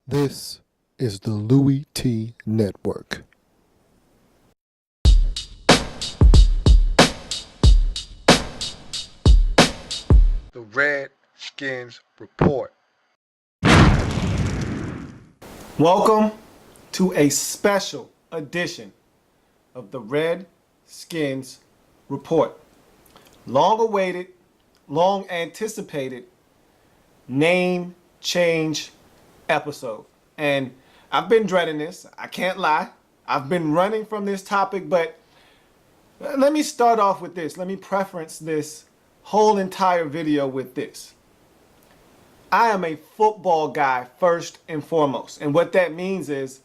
This is the Louie Tee Network. The Redskins Report. Welcome to a special edition of the Redskins Report. Long awaited, long anticipated name change episode. And I've been dreading this. I can't lie. I've been running from this topic, but let me start off with this. Let me preference this whole entire video with this. I am a football guy first and foremost. And what that means is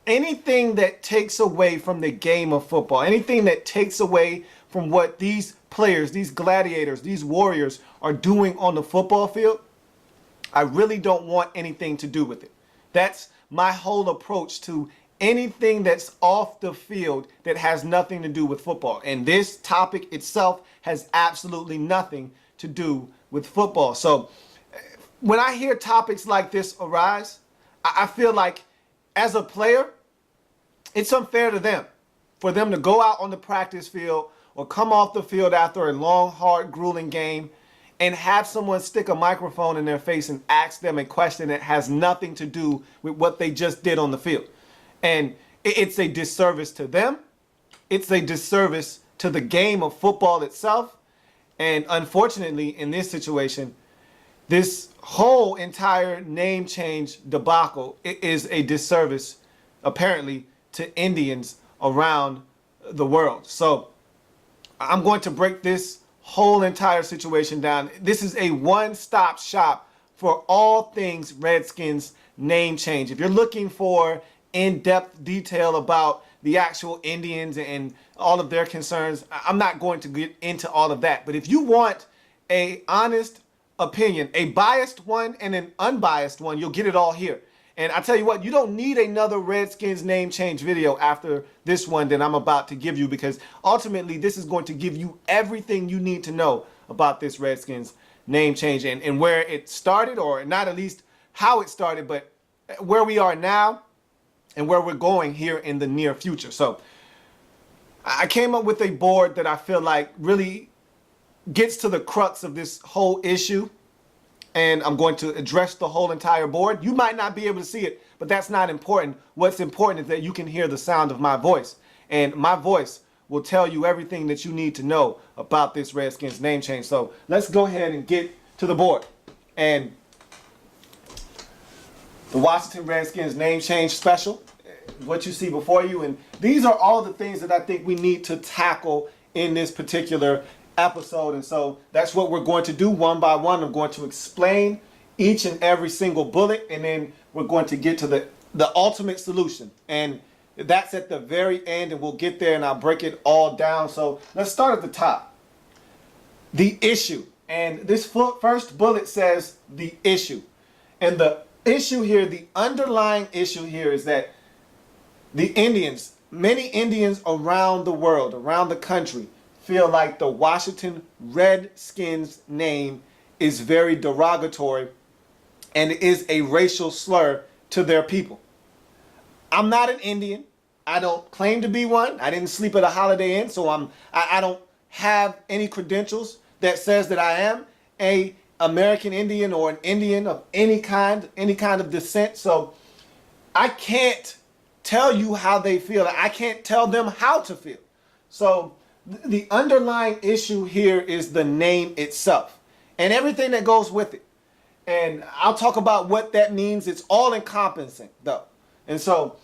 anything that takes away from the game of football, anything that takes away from what these players, these gladiators, these warriors are doing on the football field, I really don't want anything to do with it. That's my whole approach to anything that's off the field that has nothing to do with football. And this topic itself has absolutely nothing to do with football. So when I hear topics like this arise, I feel like as a player, it's unfair to them for them to go out on the practice field or come off the field after a long, hard, grueling game and have someone stick a microphone in their face and ask them a question that has nothing to do with what they just did on the field. And it's a disservice to them. It's a disservice to the game of football itself. And unfortunately, in this situation, this whole entire name change debacle is a disservice, apparently, to Indians around the world. So I'm going to break this whole entire situation down. This is a one-stop shop for all things Redskins name change. If you're looking for in-depth detail about the actual Indians and all of their concerns, I'm not going to get into all of that. But if you want an honest opinion, a biased one and an unbiased one, you'll get it all here. And I tell you what, you don't need another Redskins name change video after this one that I'm about to give you, because ultimately this is going to give you everything you need to know about this Redskins name change and where it started, or not at least how it started, but where we are now and where we're going here in the near future. So I came up with a board that I feel like really gets to the crux of this whole issue. And I'm going to address the whole entire board. You might not be able to see it, but that's not important. What's important is that you can hear the sound of my voice. And my voice will tell you everything that you need to know about this Redskins name change. So let's go ahead and get to the board. And the Washington Redskins name change special, what you see before you. And these are all the things that I think we need to tackle in this particular episode. And so that's what we're going to do one by one. I'm going to explain each and every single bullet, and then we're going to get to the ultimate solution. And that's at the very end, and we'll get there and I'll break it all down. So let's start at the top. The issue. And this first bullet says the issue. And the issue here, the underlying issue here, is that the Indians, many Indians around the world, around the country, feel like the Washington Redskins name is very derogatory and is a racial slur to their people. I'm not an Indian. I don't claim to be one. I didn't sleep at a Holiday Inn, so I don't have any credentials that says that I am a American Indian or an Indian of any kind of descent. So I can't tell you how they feel. I can't tell them how to feel. So the underlying issue here is the name itself and everything that goes with it. And I'll talk about what that means. It's all encompassing though. And so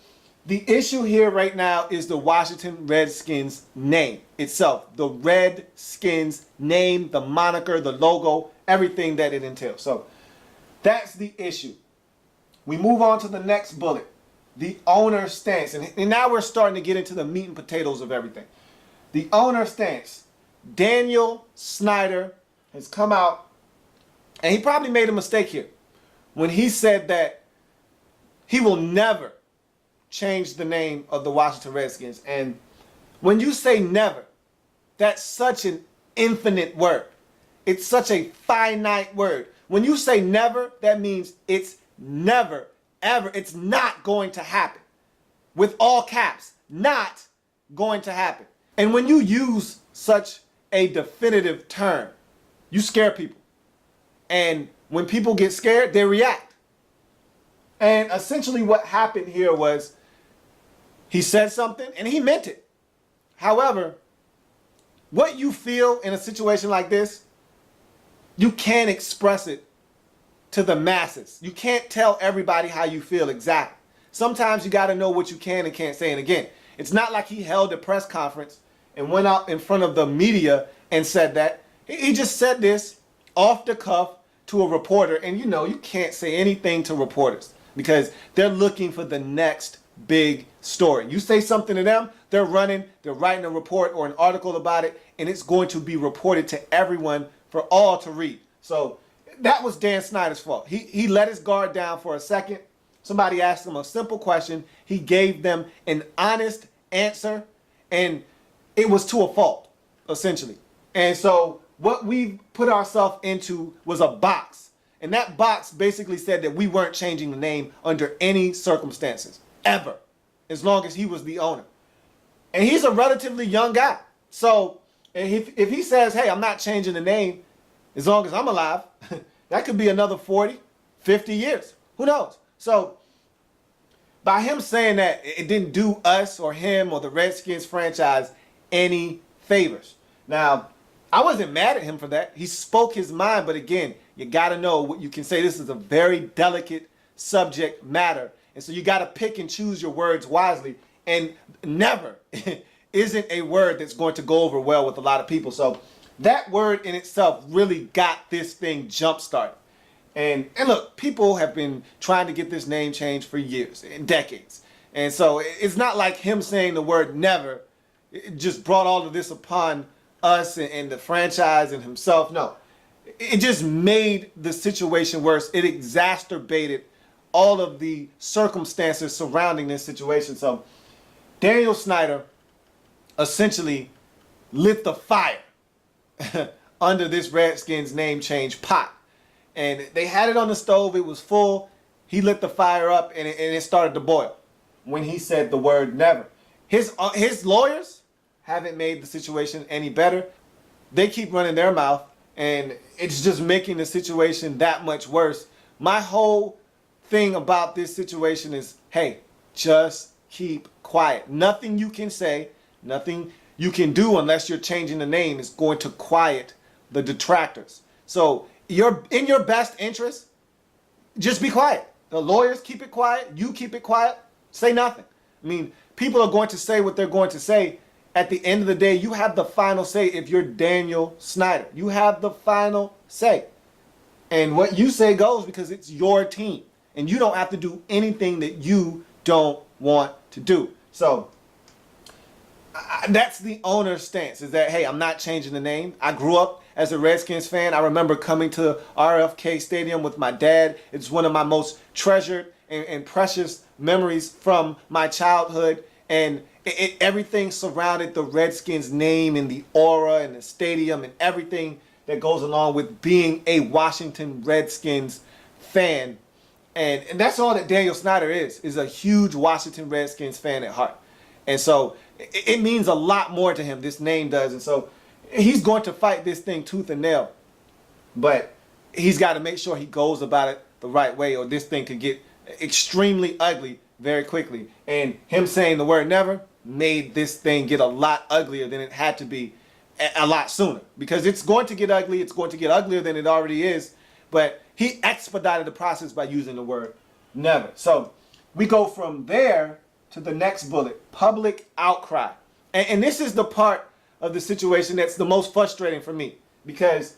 the issue here right now is the Washington Redskins name itself. The Redskins name, the moniker, the logo, everything that it entails. So that's the issue. We move on to the next bullet. The owner stance. And now we're starting to get into the meat and potatoes of everything. The owner stance. Dan Snyder has come out, and he probably made a mistake here when he said that he will never change the name of the Washington Redskins. And when you say never, that's such an infinite word. It's such a finite word. When you say never, that means it's never, ever. It's not going to happen. With all caps, not going to happen. And when you use such a definitive term, you scare people. And when people get scared, they react. And essentially what happened here was he said something and he meant it. However, what you feel in a situation like this, you can't express it to the masses. You can't tell everybody how you feel exactly. Sometimes you got to know what you can and can't say. And again, it's not like he held a press conference and went out in front of the media and said that. He just said this off the cuff to a reporter. And you know, you can't say anything to reporters because they're looking for the next big story. You say something to them, they're running, they're writing a report or an article about it, and it's going to be reported to everyone for all to read. So that was Dan Snyder's fault. He let his guard down for a second. Somebody asked him a simple question. He gave them an honest answer, and it was to a fault, essentially. And so what we put ourselves into was a box. And that box basically said that we weren't changing the name under any circumstances, ever, as long as he was the owner. And he's a relatively young guy. So if he says, hey, I'm not changing the name as long as I'm alive, that could be another 40, 50 years. Who knows? So by him saying that, it didn't do us or him or the Redskins franchise any favors. Now, I wasn't mad at him for that. He spoke his mind, but again, you got to know what you can say. This is a very delicate subject matter. And so you got to pick and choose your words wisely. And never isn't a word that's going to go over well with a lot of people. So that word in itself really got this thing jump-started. And look, people have been trying to get this name changed for years and decades. And so it's not like him saying the word never it just brought all of this upon us and the franchise and himself. No, it just made the situation worse. It exacerbated all of the circumstances surrounding this situation. So Daniel Snyder essentially lit the fire under this Redskins name change pot. And they had it on the stove. It was full. He lit the fire up and it started to boil when he said the word never. His lawyers haven't made the situation any better. They keep running their mouth and it's just making the situation that much worse. My whole thing about this situation is, hey, just keep quiet. Nothing you can say, nothing you can do unless you're changing the name is going to quiet the detractors. So in your best interest, just be quiet. The lawyers keep it quiet. You keep it quiet. Say nothing. I mean, people are going to say what they're going to say. At the end of the day, you have the final say if you're Daniel Snyder. You have the final say. And what you say goes because it's your team. And you don't have to do anything that you don't want to do. So that's the owner's stance, is that, hey, I'm not changing the name. I grew up as a Redskins fan. I remember coming to RFK Stadium with my dad. It's one of my most treasured and precious memories from my childhood. And everything surrounded the Redskins name and the aura and the stadium and everything that goes along with being a Washington Redskins fan. And that's all that Daniel Snyder is a huge Washington Redskins fan at heart. And so it means a lot more to him, this name does. And so he's going to fight this thing tooth and nail. But he's got to make sure he goes about it the right way or this thing could get extremely ugly very quickly. And him saying the word never made this thing get a lot uglier than it had to be a lot sooner. Because it's going to get ugly. It's going to get uglier than it already is. But he expedited the process by using the word never. So we go from there to the next bullet, public outcry. And this is the part of the situation that's the most frustrating for me. Because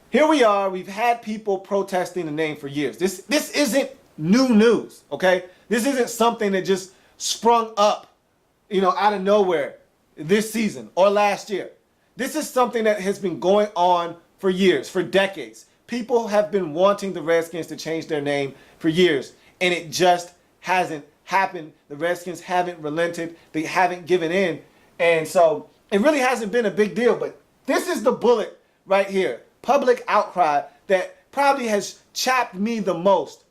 here we are, we've had people protesting the name for years. This isn't new news, okay? This isn't something that just sprung up, out of nowhere this season or last year. This is something that has been going on for years, for decades. People have been wanting the Redskins to change their name for years, and it just hasn't happened. The Redskins haven't relented. They haven't given in. And so it really hasn't been a big deal, but this is the bullet right here. Public outcry that probably has chapped me the most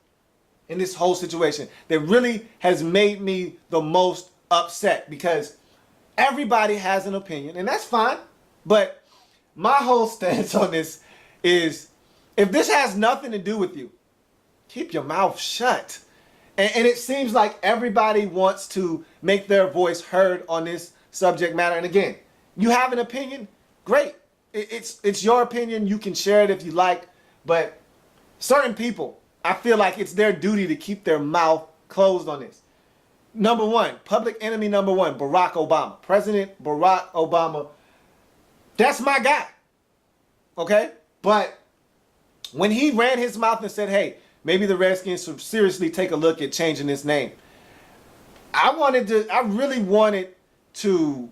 in this whole situation that really has made me the most upset, because everybody has an opinion, and that's fine. But my whole stance on this is, if this has nothing to do with you, keep your mouth shut. And it seems like everybody wants to make their voice heard on this subject matter. And again, you have an opinion, great. It's your opinion. You can share it if you like. But certain people, I feel like it's their duty to keep their mouth closed on this. Number one, public enemy number one, Barack Obama. President Barack Obama. That's my guy. Okay? But when he ran his mouth and said, hey, maybe the Redskins should seriously take a look at changing this name, I really wanted to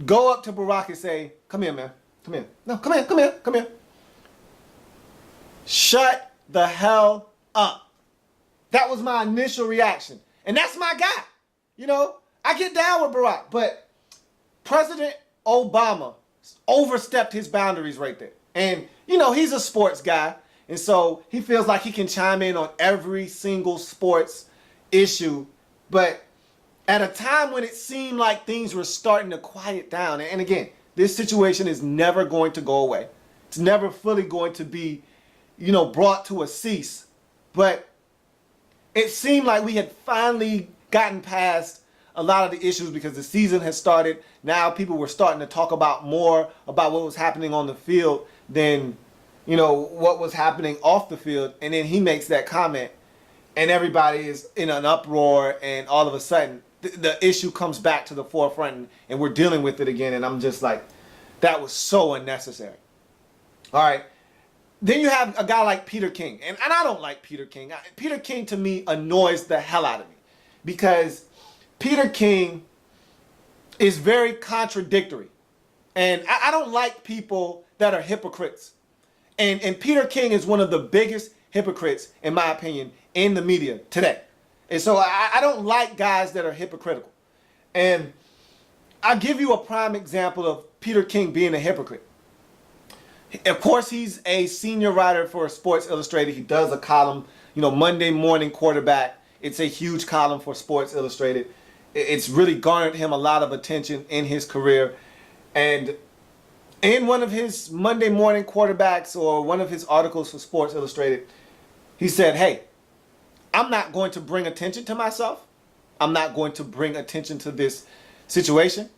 go up to Barack and say, come here, man. Come here. No, come here. Shut the hell up. That was my initial reaction. And that's my guy. You know, I get down with Barack, but President Obama overstepped his boundaries right there. And, you know, he's a sports guy. And so he feels like he can chime in on every single sports issue. But at a time when it seemed like things were starting to quiet down, and again, this situation is never going to go away. It's never fully going to be, you know, brought to a cease. But it seemed like we had finally gotten past a lot of the issues because the season has started. Now people were starting to talk about more about what was happening on the field than, you know, what was happening off the field. And then he makes that comment and everybody is in an uproar, and all of a sudden the issue comes back to the forefront and we're dealing with it again. And I'm just like, that was so unnecessary. All right. Then you have a guy like Peter King. And I don't like Peter King. Peter King to me annoys the hell out of me, because Peter King is very contradictory. And I don't like people that are hypocrites. And Peter King is one of the biggest hypocrites, in my opinion, in the media today. And so I don't like guys that are hypocritical. And I'll give you a prime example of Peter King being a hypocrite. Of course, he's a senior writer for Sports Illustrated. He does a column, you know, Monday Morning Quarterback. It's a huge column for Sports Illustrated. It's really garnered him a lot of attention in his career. And in one of his Monday Morning Quarterbacks, or one of his articles for Sports Illustrated, he said, hey, I'm not going to bring attention to myself. I'm not going to bring attention to this situation.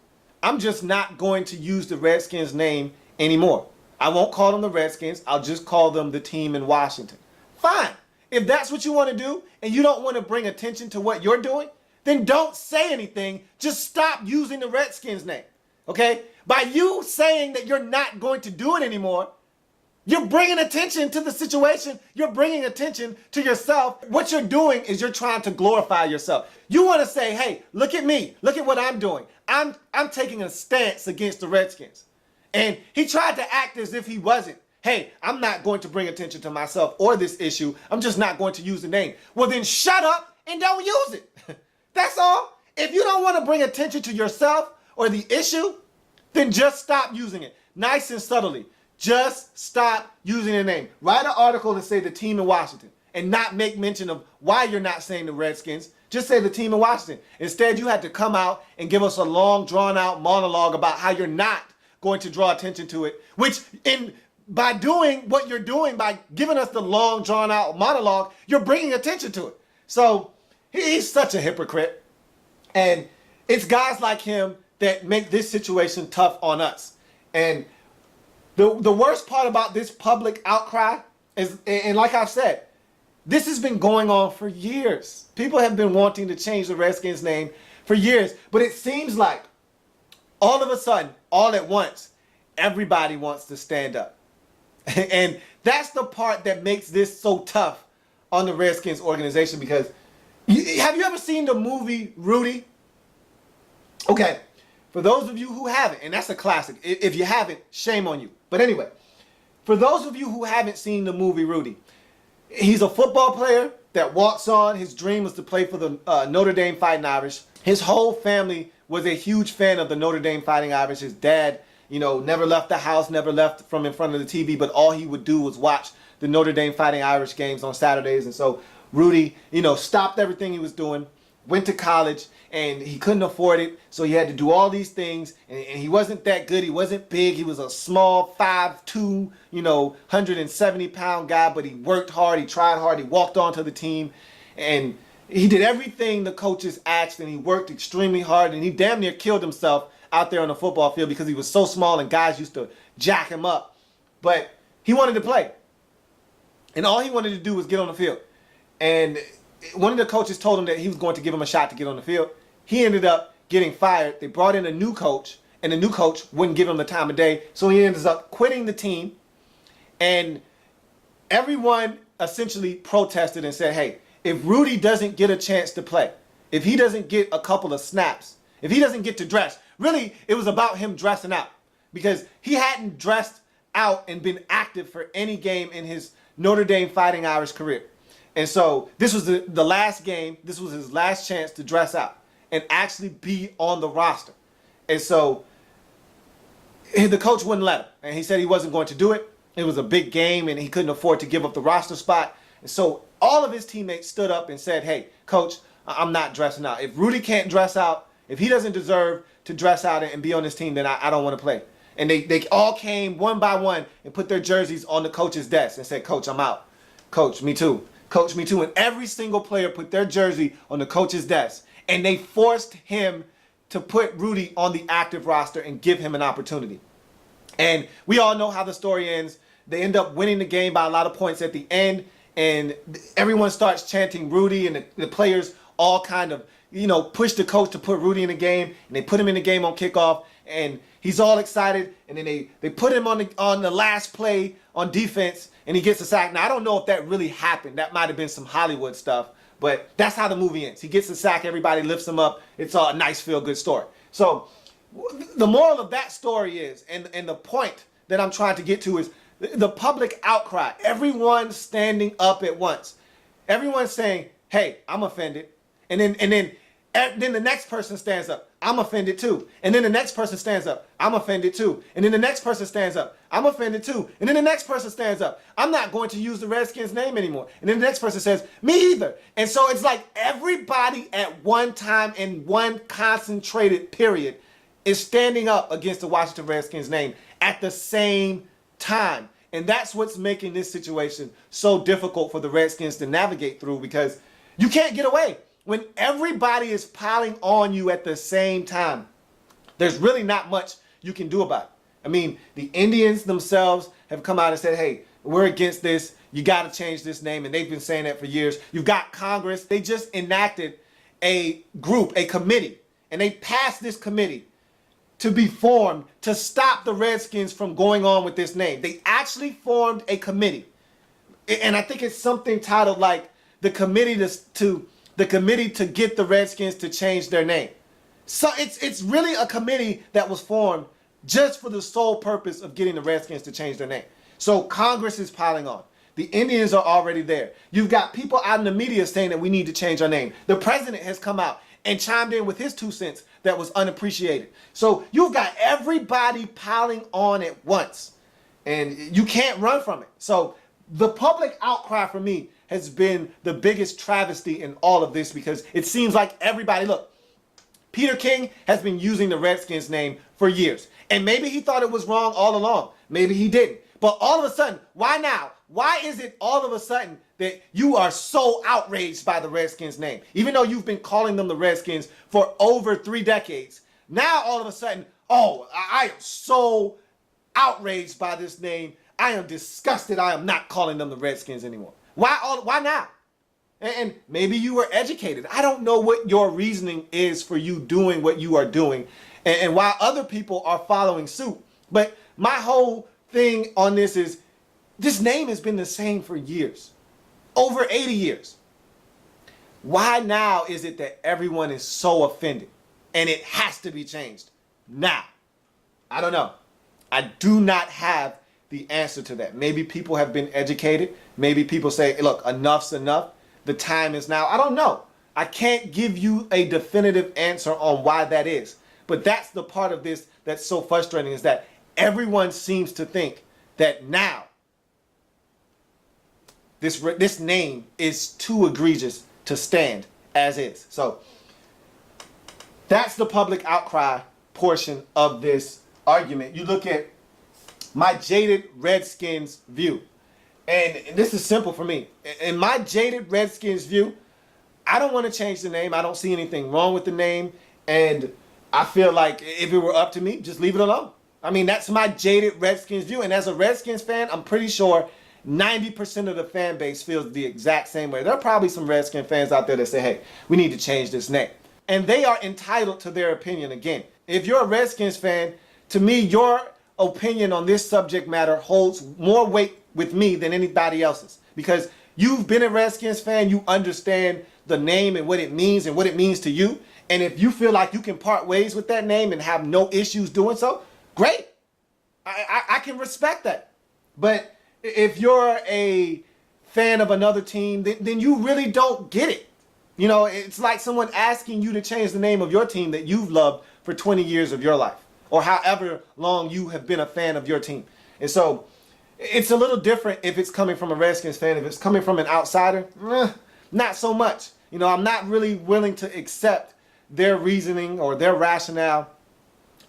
I'm just not going to use the Redskins name anymore. I won't call them the Redskins. I'll just call them the team in Washington. Fine. If that's what you want to do and you don't want to bring attention to what you're doing, then don't say anything. Just stop using the Redskins name. Okay? By you saying that you're not going to do it anymore, you're bringing attention to the situation. You're bringing attention to yourself. What you're doing is you're trying to glorify yourself. You want to say, hey, look at me. Look at what I'm doing. I'm taking a stance against the Redskins. And he tried to act as if he wasn't. Hey, I'm not going to bring attention to myself or this issue. I'm just not going to use the name. Well, then shut up and don't use it. That's all. If you don't want to bring attention to yourself or the issue, then just stop using it. Nice and subtly. Just stop using the name. Write an article and say the team in Washington, and not make mention of why you're not saying the Redskins. Just say the team in Washington. Instead, you had to come out and give us a long, drawn-out monologue about how you're not going to draw attention to it, which by doing what you're doing, by giving us the long, drawn-out monologue, you're bringing attention to it. So he's such a hypocrite. And it's guys like him that make this situation tough on us. And the worst part about this public outcry is, and like I've said, this has been going on for years. People have been wanting to change the Redskins name for years. But it seems like all of a sudden, all at once, everybody wants to stand up. And that's the part that makes this so tough on the Redskins organization, because have you ever seen the movie Rudy? Okay, for those of you who haven't, and that's a classic. If you haven't, shame on you. But anyway, for those of you who haven't seen the movie Rudy, he's a football player that walks on. His dream was to play for the Notre Dame Fighting Irish. His whole family was a huge fan of the Notre Dame Fighting Irish. His dad, you know, never left the house, never left from in front of the TV, but all he would do was watch the Notre Dame Fighting Irish games on Saturdays. And so Rudy, stopped everything he was doing, went to college, and he couldn't afford it, so he had to do all these things, and he wasn't that good. He wasn't big. He was a small 5'2", 170-pound guy, but he worked hard. He tried hard. He walked onto the team, and he did everything the coaches asked, and he worked extremely hard, and he damn near killed himself out there on the football field because he was so small and guys used to jack him up. But he wanted to play, and all he wanted to do was get on the field. And one of the coaches told him that he was going to give him a shot to get on the field. He ended up getting fired. They brought in a new coach, and the new coach wouldn't give him the time of day, so he ended up quitting the team. And everyone essentially protested and said, hey, if Rudy doesn't get a chance to play, if he doesn't get a couple of snaps, if he doesn't get to dress, really it was about him dressing out, because he hadn't dressed out and been active for any game in his Notre Dame Fighting Irish career. And so this was the last game. This was his last chance to dress out and actually be on the roster. And so the coach wouldn't let him. And he said he wasn't going to do it. It was a big game and he couldn't afford to give up the roster spot. And so all of his teammates stood up and said, hey, coach, I'm not dressing out. If Rudy can't dress out, if he doesn't deserve to dress out and be on this team, then I don't want to play. And they all came one by one and put their jerseys on the coach's desk and said, coach, I'm out. Coach, me too. Coach, me too. And every single player put their jersey on the coach's desk. And they forced him to put Rudy on the active roster and give him an opportunity. And we all know how the story ends. They end up winning the game by a lot of points at the end. And everyone starts chanting Rudy, and the players all kind of, push the coach to put Rudy in the game. And they put him in the game on kickoff. And he's all excited. And then they put him on the last play on defense. And he gets a sack. Now, I don't know if that really happened. That might have been some Hollywood stuff. But that's how the movie ends. He gets a sack. Everybody lifts him up. It's a nice, feel-good story. So the moral of that story is, and the point that I'm trying to get to is the public outcry. Everyone standing up at once. Everyone saying, hey, I'm offended. And then the next person stands up. I'm offended too. And then the next person stands up. I'm offended too. And then the next person stands up. I'm offended too. And then the next person stands up. I'm not going to use the Redskins name anymore. And then the next person says, me either. And so it's like everybody at one time in one concentrated period is standing up against the Washington Redskins name at the same time. And that's what's making this situation so difficult for the Redskins to navigate through, because you can't get away. When everybody is piling on you at the same time, there's really not much you can do about it. I mean, the Indians themselves have come out and said, hey, we're against this. You got to change this name. And they've been saying that for years. You've got Congress. They just enacted a group, a committee, and they passed this committee to be formed to stop the Redskins from going on with this name. They actually formed a committee. And I think it's something titled like the committee to get the Redskins to change their name. So it's really a committee that was formed just for the sole purpose of getting the Redskins to change their name. So Congress is piling on. The Indians are already there. You've got people out in the media saying that we need to change our name. The president has come out and chimed in with his 2 cents that was unappreciated. So you've got everybody piling on at once, and you can't run from it. So the public outcry for me has been the biggest travesty in all of this, because it seems like everybody, look, Peter King has been using the Redskins name for years. And maybe he thought it was wrong all along. Maybe he didn't. But all of a sudden, why now? Why is it all of a sudden that you are so outraged by the Redskins name? Even though you've been calling them the Redskins for over 3 decades. Now all of a sudden, oh, I am so outraged by this name. I am disgusted. I am not calling them the Redskins anymore. Why now? And maybe you were educated. I don't know what your reasoning is for you doing what you are doing, and why other people are following suit. But my whole thing on this is, this name has been the same for years, over 80 years. Why now is it that everyone is so offended and it has to be changed now? I don't know. I do not have the answer to that. Maybe people have been educated. Maybe people say, look, enough's enough. The time is now. I don't know. I can't give you a definitive answer on why that is. But that's the part of this that's so frustrating, is that everyone seems to think that now This name is too egregious to stand as is. So that's the public outcry portion of this argument. You look at my jaded Redskins view. And this is simple for me. In my jaded Redskins view, I don't want to change the name. I don't see anything wrong with the name. And I feel like if it were up to me, just leave it alone. I mean, that's my jaded Redskins view. And as a Redskins fan, I'm pretty sure 90% of the fan base feels the exact same way. There are probably some Redskins fans out there that say, hey, we need to change this name. And they are entitled to their opinion again. If you're a Redskins fan, to me, your opinion on this subject matter holds more weight with me than anybody else's. Because you've been a Redskins fan, you understand the name and what it means to you. And if you feel like you can part ways with that name and have no issues doing so, great. I can respect that. But if you're a fan of another team, then you really don't get it. You know, it's like someone asking you to change the name of your team that you've loved for 20 years of your life, or however long you have been a fan of your team. And so it's a little different if it's coming from a Redskins fan. If it's coming from an outsider, not so much. You know, I'm not really willing to accept their reasoning or their rationale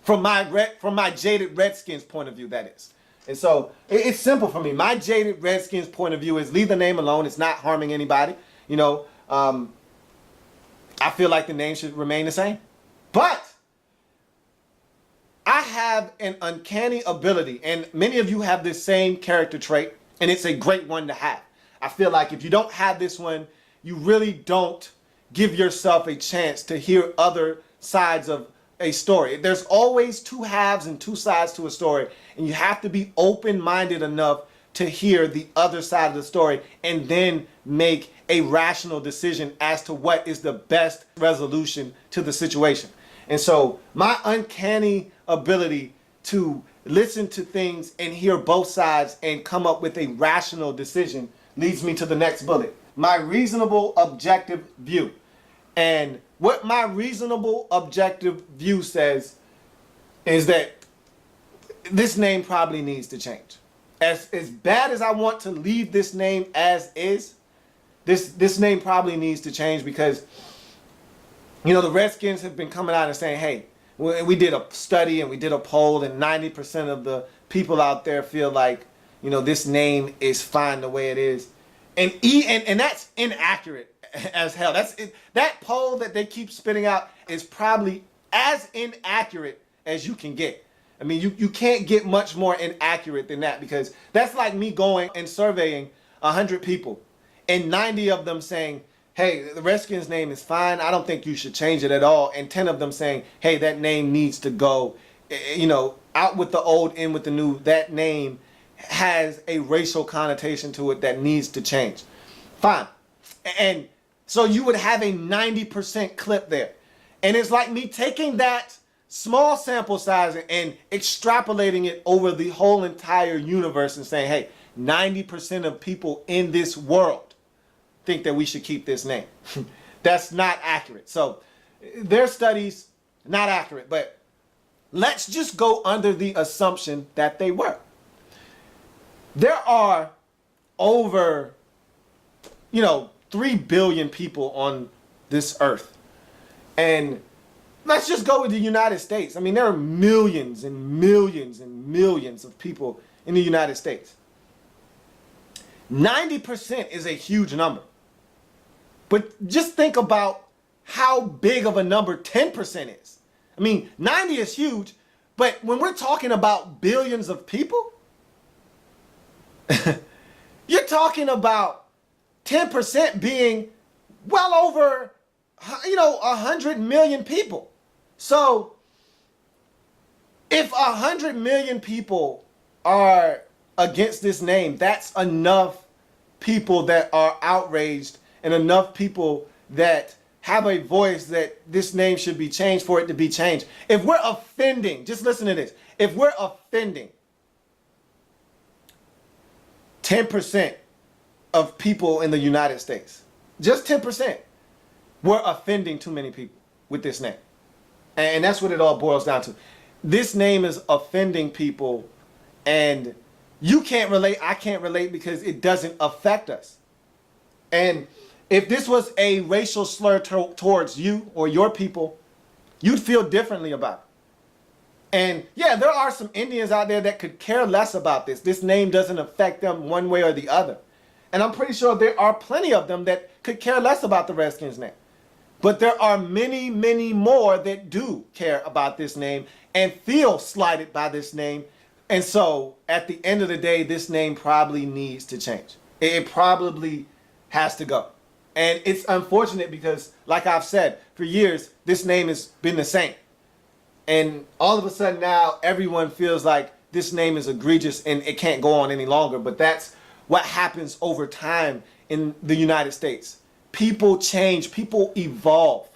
from my jaded Redskins point of view, that is. And so it's simple for me. My jaded Redskins point of view is leave the name alone. It's not harming anybody. You know, I feel like the name should remain the same. But I have an uncanny ability, and many of you have this same character trait, and it's a great one to have. I feel like if you don't have this one, you really don't give yourself a chance to hear other sides of a story. There's always two halves and two sides to a story, and you have to be open-minded enough to hear the other side of the story and then make a rational decision as to what is the best resolution to the situation. And so my uncanny ability to listen to things and hear both sides and come up with a rational decision leads me to the next bullet. My reasonable objective view. And what my reasonable objective view says is that this name probably needs to change. As bad as I want to leave this name as is, this name probably needs to change because, you know, the Redskins have been coming out and saying, hey, we did a study and we did a poll and 90% of the people out there feel like, you know, this name is fine the way it is. And that's inaccurate as hell. That poll that they keep spitting out is probably as inaccurate as you can get. I mean, you can't get much more inaccurate than that, because that's like me going and surveying 100 people and 90 of them saying, hey, the Redskins name is fine, I don't think you should change it at all, and 10 of them saying, hey, that name needs to go, you know, out with the old, in with the new. That name has a racial connotation to it that needs to change. Fine. And so you would have a 90% clip there. And it's like me taking that small sample size and extrapolating it over the whole entire universe and saying, hey, 90% of people in this world think that we should keep this name. That's not accurate. So their studies, not accurate, but let's just go under the assumption that they were. There are over, 3 billion people on this earth. And let's just go with the United States. I mean, there are millions and millions and millions of people in the United States. 90% is a huge number. But just think about how big of a number 10% is. I mean, 90 is huge, but when we're talking about billions of people, you're talking about 10% being well over, 100 million people. So if 100 million people are against this name, that's enough people that are outraged and enough people that have a voice that this name should be changed for it to be changed. If we're offending, just listen to this, if we're offending 10% of people in the United States, just 10%, we're offending too many people with this name. And that's what it all boils down to. This name is offending people, and You can't relate, I can't relate because it doesn't affect us. And if this was a racial slur towards you or your people, you'd feel differently about it. And yeah, there are some Indians out there that could care less about this. This name doesn't affect them one way or the other. And I'm pretty sure there are plenty of them that could care less about the Redskins name. But there are many, many more that do care about this name and feel slighted by this name. And so at the end of the day, this name probably needs to change. It probably has to go. And it's unfortunate because, like I've said, for years, this name has been the same. And all of a sudden now, everyone feels like this name is egregious and it can't go on any longer. But that's what happens over time in the United States. People change, people evolve.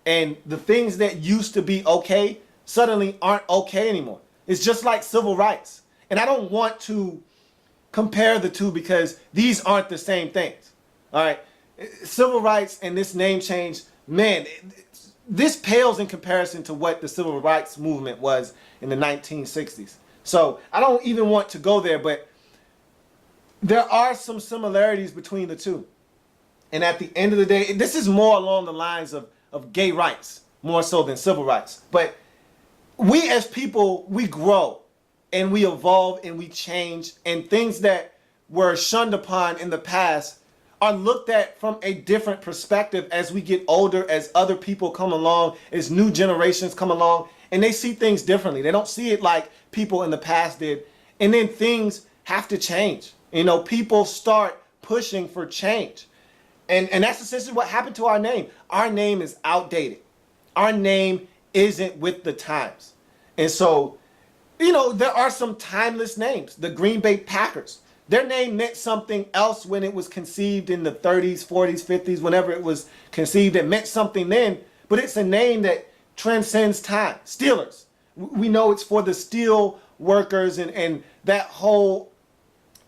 And the things that used to be okay suddenly aren't okay anymore. It's just like civil rights. And I don't want to compare the two because these aren't the same things. All right. Civil rights and this name change, man, this pales in comparison to what the civil rights movement was in the 1960s. So I don't even want to go there, but there are some similarities between the two. And at the end of the day, this is more along the lines of gay rights, more so than civil rights. But we as people, we grow and we evolve and we change, and things that were shunned upon in the past are looked at from a different perspective as we get older, as other people come along, as new generations come along, and they see things differently. They don't see it like people in the past did. And then things have to change. You know, people start pushing for change. And that's essentially what happened to our name. Our name is outdated. Our name isn't with the times. And so, you know, there are some timeless names. The Green Bay Packers. Their name meant something else when it was conceived in the 30s, 40s, 50s, whenever it was conceived. It meant something then, but it's a name that transcends time. Steelers. We know it's for the steel workers and that whole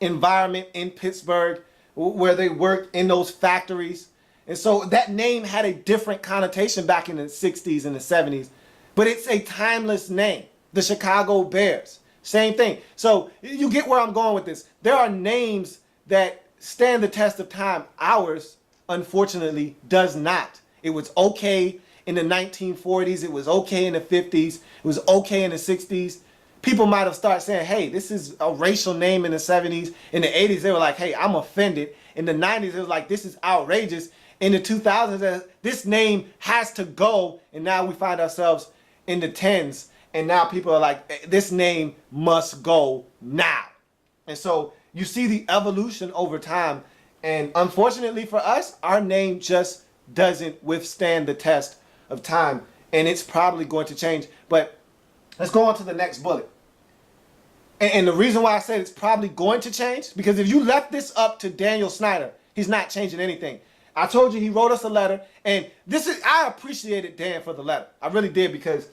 environment in Pittsburgh where they worked in those factories. And so that name had a different connotation back in the 60s and the 70s, but it's a timeless name. The Chicago Bears. Same thing. So you get where I'm going with this. There are names that stand the test of time. Ours, unfortunately, does not. It was okay in the 1940s. It was okay in the 50s. It was okay in the 60s. People might have started saying, hey, this is a racial name in the 70s. In the 80s, they were like, hey, I'm offended. In the 90s, it was like, this is outrageous. In the 2000s, this name has to go. And now we find ourselves in the 10s. And now people are like, this name must go now. And so you see the evolution over time. And unfortunately for us, our name just doesn't withstand the test of time. And it's probably going to change. But let's go on to the next bullet. And the reason why I said it's probably going to change, because if you left this up to Daniel Snyder, he's not changing anything. I told you he wrote us a letter. And I appreciated Dan for the letter. I really did, because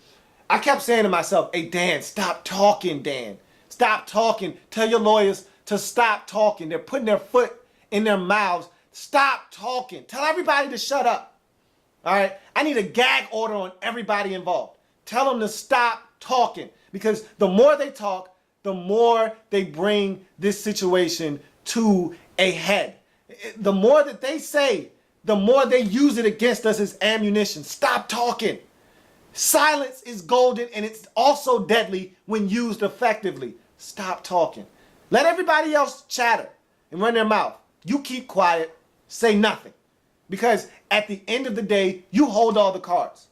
I kept saying to myself, hey, Dan, stop talking, Dan. Stop talking. Tell your lawyers to stop talking. They're putting their foot in their mouths. Stop talking. Tell everybody to shut up. All right? I need a gag order on everybody involved. Tell them to stop talking, because the more they talk, the more they bring this situation to a head. The more that they say, the more they use it against us as ammunition. Stop talking. Silence is golden, and it's also deadly when used effectively. Stop talking. Let everybody else chatter and run their mouth. You keep quiet, say nothing. Because at the end of the day, you hold all the cards.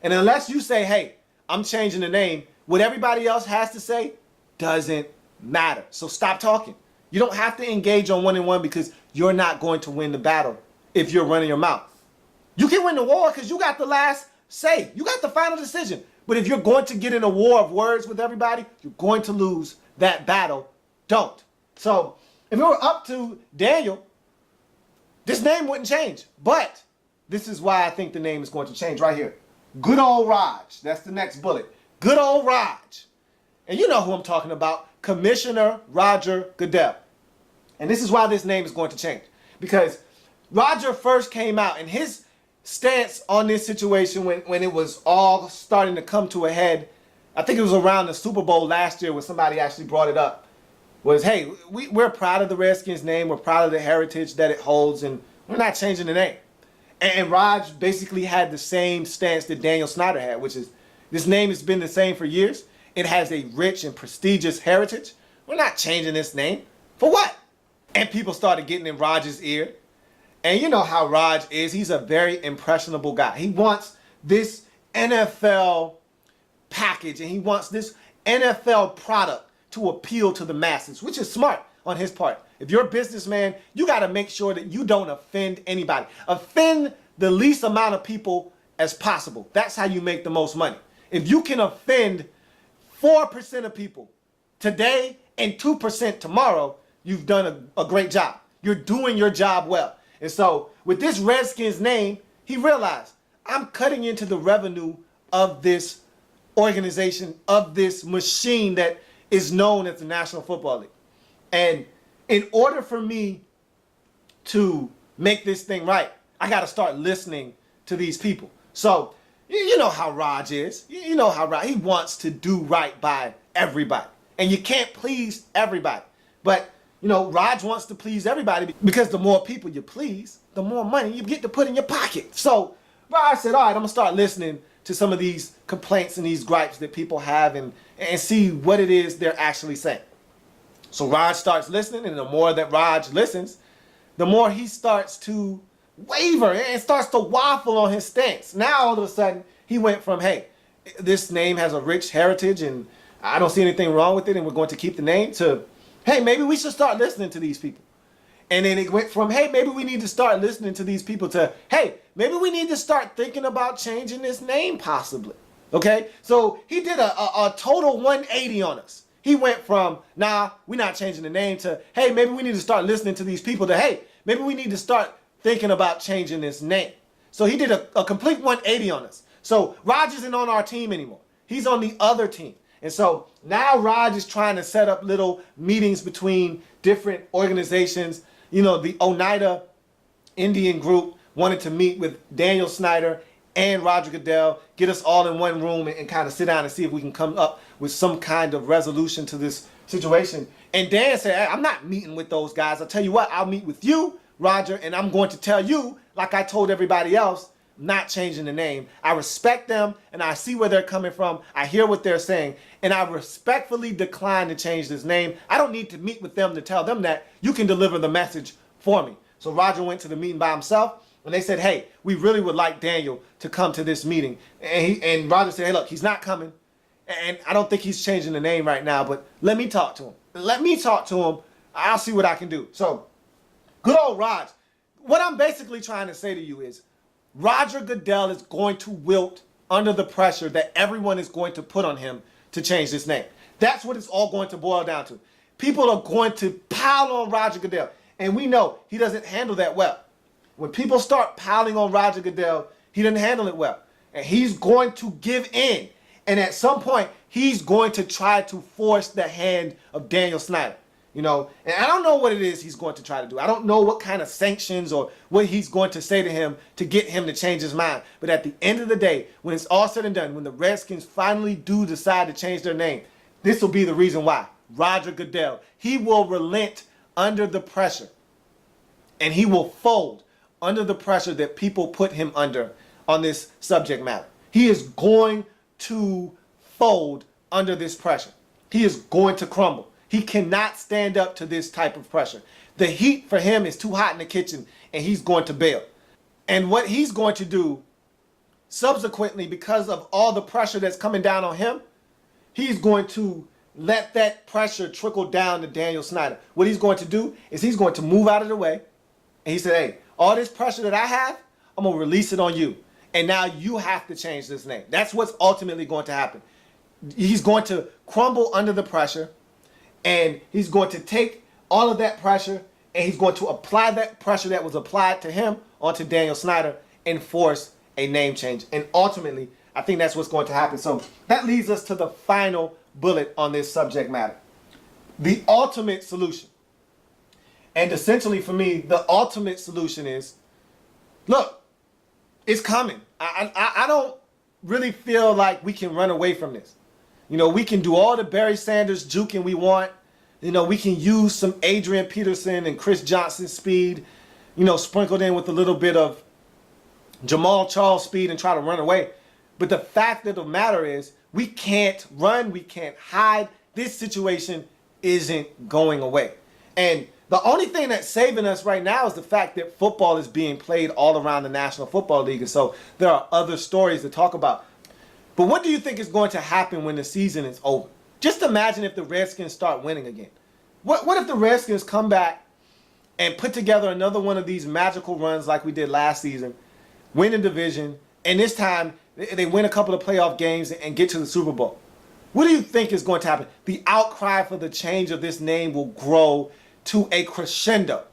And unless you say, hey, I'm changing the name, what everybody else has to say doesn't matter. So stop talking. You don't have to engage on one-on-one, because you're not going to win the battle if you're running your mouth. You can win the war because you got the last say. You got the final decision. But if you're going to get in a war of words with everybody, you're going to lose that battle. Don't. So if it were up to Daniel, this name wouldn't change. But this is why I think the name is going to change right here. Good old Raj. That's the next bullet. Good old Raj. And you know who I'm talking about. Commissioner Roger Goodell. And this is why this name is going to change. Because Roger first came out, and his stance on this situation when it was all starting to come to a head, I think it was around the Super Bowl last year when somebody actually brought it up. was, hey, we're proud of the Redskins name. We're proud of the heritage that it holds, and we're not changing the name. And Raj basically had the same stance that Daniel Snyder had, which is this name has been the same for years. It has a rich and prestigious heritage. We're not changing this name. For what? And people started getting in Raj's ear. And you know how Raj is. He's a very impressionable guy. He wants this NFL package and he wants this NFL product to appeal to the masses, which is smart on his part. If you're a businessman, you got to make sure that you don't offend anybody. Offend the least amount of people as possible. That's how you make the most money. If you can offend 4% of people today and 2% tomorrow, you've done a great job. You're doing your job well. And so with this Redskins name, he realized, I'm cutting into the revenue of this organization, of this machine that is known as the National Football League. And in order for me to make this thing right, I got to start listening to these people. So you know how Raj is. You know how Raj, he wants to do right by everybody. And you can't please everybody. But, you know, Raj wants to please everybody because the more people you please, the more money you get to put in your pocket. So Raj said, all right, I'm going to start listening to some of these complaints and these gripes that people have and see what it is they're actually saying. So Raj starts listening, and the more that Raj listens, the more he starts to waver and starts to waffle on his stance. Now all of a sudden he went from, hey, this name has a rich heritage and I don't see anything wrong with it and we're going to keep the name, to, hey, maybe we should start listening to these people. And then it went from, hey, maybe we need to start listening to these people, to, hey, maybe we need to start thinking about changing this name possibly. Okay? So he did a total 180 on us. He went from, nah, we're not changing the name, to, hey, maybe we need to start listening to these people, to, hey, maybe we need to start thinking about changing this name. So he did a complete 180 on us. So Raj isn't on our team anymore. He's on the other team. And so now Raj is trying to set up little meetings between different organizations. You know, the Oneida Indian group wanted to meet with Daniel Snyder and Roger Goodell, get us all in one room and kind of sit down and see if we can come up with some kind of resolution to this situation. And Dan said, hey, I'm not meeting with those guys. I'll tell you what, I'll meet with you, Roger, and I'm going to tell you, like I told everybody else, not changing the name. I respect them and I see where they're coming from. I hear what they're saying, and I respectfully decline to change this name. I don't need to meet with them to tell them that. You can deliver the message for me. So Roger went to the meeting by himself, and they said, hey, we really would like Daniel to come to this meeting. And Roger said, hey, look, he's not coming, and I don't think he's changing the name right now, but let me talk to him. Let me talk to him. I'll see what I can do. So good old Raj. What I'm basically trying to say to you is, Roger Goodell is going to wilt under the pressure that everyone is going to put on him to change this name. That's what it's all going to boil down to. People are going to pile on Roger Goodell, and we know he doesn't handle that well. When people start piling on Roger Goodell, he doesn't handle it well. And he's going to give in. And at some point, he's going to try to force the hand of Daniel Snyder. You know, and I don't know what it is he's going to try to do. I don't know what kind of sanctions or what he's going to say to him to get him to change his mind. But at the end of the day, when it's all said and done, when the Redskins finally do decide to change their name, this will be the reason why. Roger Goodell, he will relent under the pressure. And he will fold under the pressure that people put him under on this subject matter. He is going to fold under this pressure. He is going to crumble. He cannot stand up to this type of pressure. The heat for him is too hot in the kitchen, and he's going to bail. And what he's going to do subsequently, because of all the pressure that's coming down on him, he's going to let that pressure trickle down to Daniel Snyder. What he's going to do is he's going to move out of the way, and he said, hey, all this pressure that I have, I'm going to release it on you. And now you have to change this name. That's what's ultimately going to happen. He's going to crumble under the pressure, and he's going to take all of that pressure and he's going to apply that pressure that was applied to him onto Daniel Snyder and force a name change. And ultimately, I think that's what's going to happen. So that leads us to the final bullet on this subject matter. The ultimate solution. And essentially for me, the ultimate solution is, look, it's coming. I don't really feel like we can run away from this. You know, we can do all the Barry Sanders juking we want. we can use some Adrian Peterson and Chris Johnson speed, sprinkled in with a little bit of Jamal Charles speed and try to run away. But the fact of the matter is, we can't run, we can't hide. This situation isn't going away. And the only thing that's saving us right now is the fact that football is being played all around the National Football League. And so there are other stories to talk about. But what do you think is going to happen when the season is over? Just imagine if the Redskins start winning again. What if the Redskins come back and put together another one of these magical runs like we did last season, win a division, and this time they win a couple of playoff games and get to the Super Bowl? What do you think is going to happen? The outcry for the change of this name will grow to a crescendo.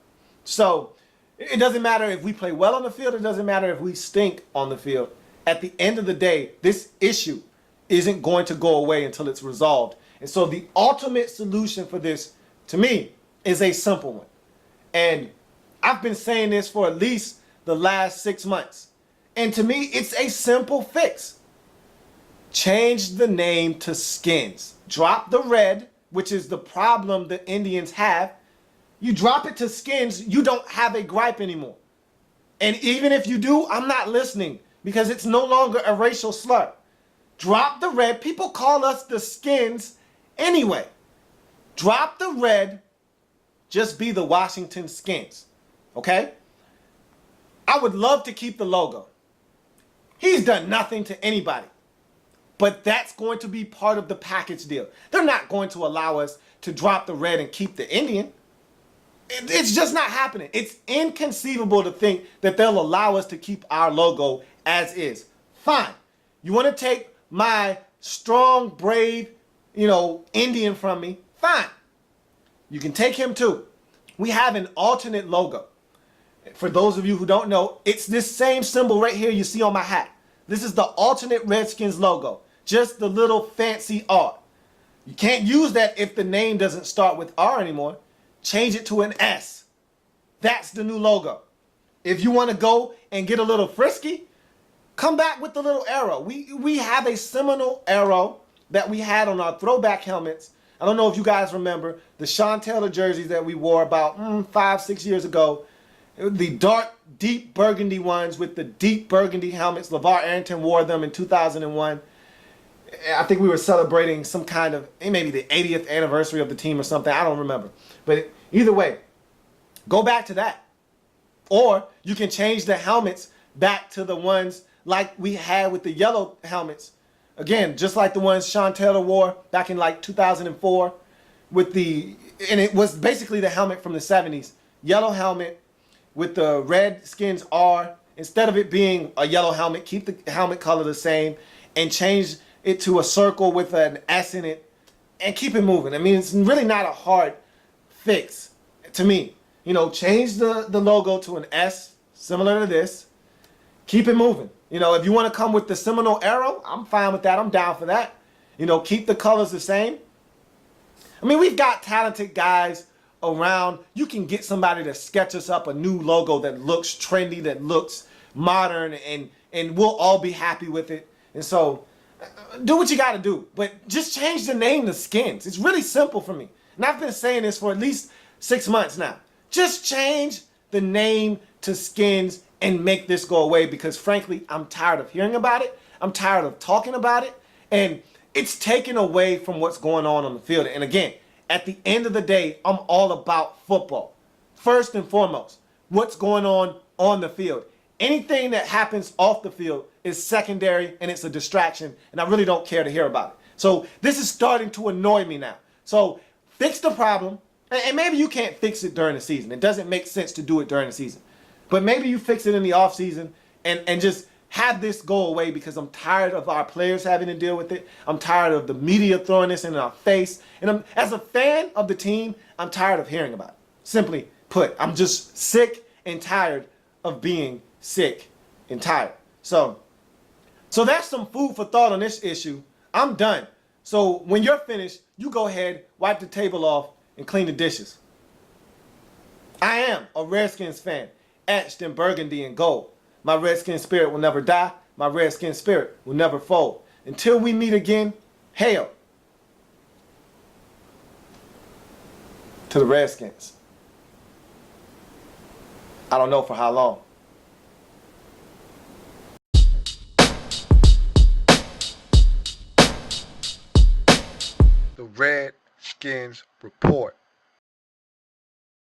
So it doesn't matter if we play well on the field. It doesn't matter if we stink on the field. At the end of the day, this issue isn't going to go away until it's resolved. And so the ultimate solution for this, to me, is a simple one. And I've been saying this for at least the last 6 months. And to me, it's a simple fix. Change the name to Skins. Drop the red, which is the problem the Indians have. You drop it to Skins, you don't have a gripe anymore. And even if you do, I'm not listening because it's no longer a racial slur. Drop the red. People call us the Skins anyway. Drop the red. Just be the Washington Skins. Okay? I would love to keep the logo. He's done nothing to anybody. But that's going to be part of the package deal. They're not going to allow us to drop the red and keep the Indian. It's just not happening. It's inconceivable to think that they'll allow us to keep our logo as is. Fine. You want to take my strong, brave, Indian from me? Fine. You can take him too. We have an alternate logo. For those of you who don't know, it's this same symbol right here you see on my hat. This is the alternate Redskins logo. Just the little fancy R. You can't use that if the name doesn't start with R anymore. Change it to an S. That's the new logo. If you want to go and get a little frisky, come back with the little arrow. We have a seminal arrow that we had on our throwback helmets. I don't know if you guys remember the Sean Taylor jerseys that we wore about 5-6 years ago. The dark, deep burgundy ones with the deep burgundy helmets. LeVar Arrington wore them in 2001. I think we were celebrating some kind of, maybe the 80th anniversary of the team or something. I don't remember. But either way, go back to that. Or you can change the helmets back to the ones like we had with the yellow helmets. Again, just like the ones Sean Taylor wore back in like 2004 and it was basically the helmet from the 70s. Yellow helmet with the Redskins R. Instead of it being a yellow helmet, keep the helmet color the same and change it to a circle with an S in it and keep it moving. I mean, it's really not a hard fix to me. Change the logo to an S similar to this. Keep it moving. If you want to come with the seminal arrow, I'm fine with that. I'm down for that. Keep the colors the same. I mean, we've got talented guys around. You can get somebody to sketch us up a new logo that looks trendy, that looks modern, and we'll all be happy with it. And so do what you got to do, but just change the name to Skins. It's really simple for me. And I've been saying this for at least 6 months now. Just change the name to Skins and make this go away because, frankly, I'm tired of hearing about it. I'm tired of talking about it. And it's taken away from what's going on the field. And again, at the end of the day, I'm all about football. First and foremost, what's going on the field. Anything that happens off the field is secondary and it's a distraction, and I really don't care to hear about it. So this is starting to annoy me now. So fix the problem, and maybe you can't fix it during the season. It doesn't make sense to do it during the season. But maybe you fix it in the offseason and just have this go away because I'm tired of our players having to deal with it. I'm tired of the media throwing this in our face. And as a fan of the team, I'm tired of hearing about it. Simply put, I'm just sick and tired of being sick and tired. So that's some food for thought on this issue. I'm done. So when you're finished, you go ahead, wipe the table off, and clean the dishes. I am a Redskins fan, etched in burgundy and gold. My Redskin spirit will never die. My Redskin spirit will never fold. Until we meet again, hail. to the Redskins. I don't know for how long. The Redskins Report.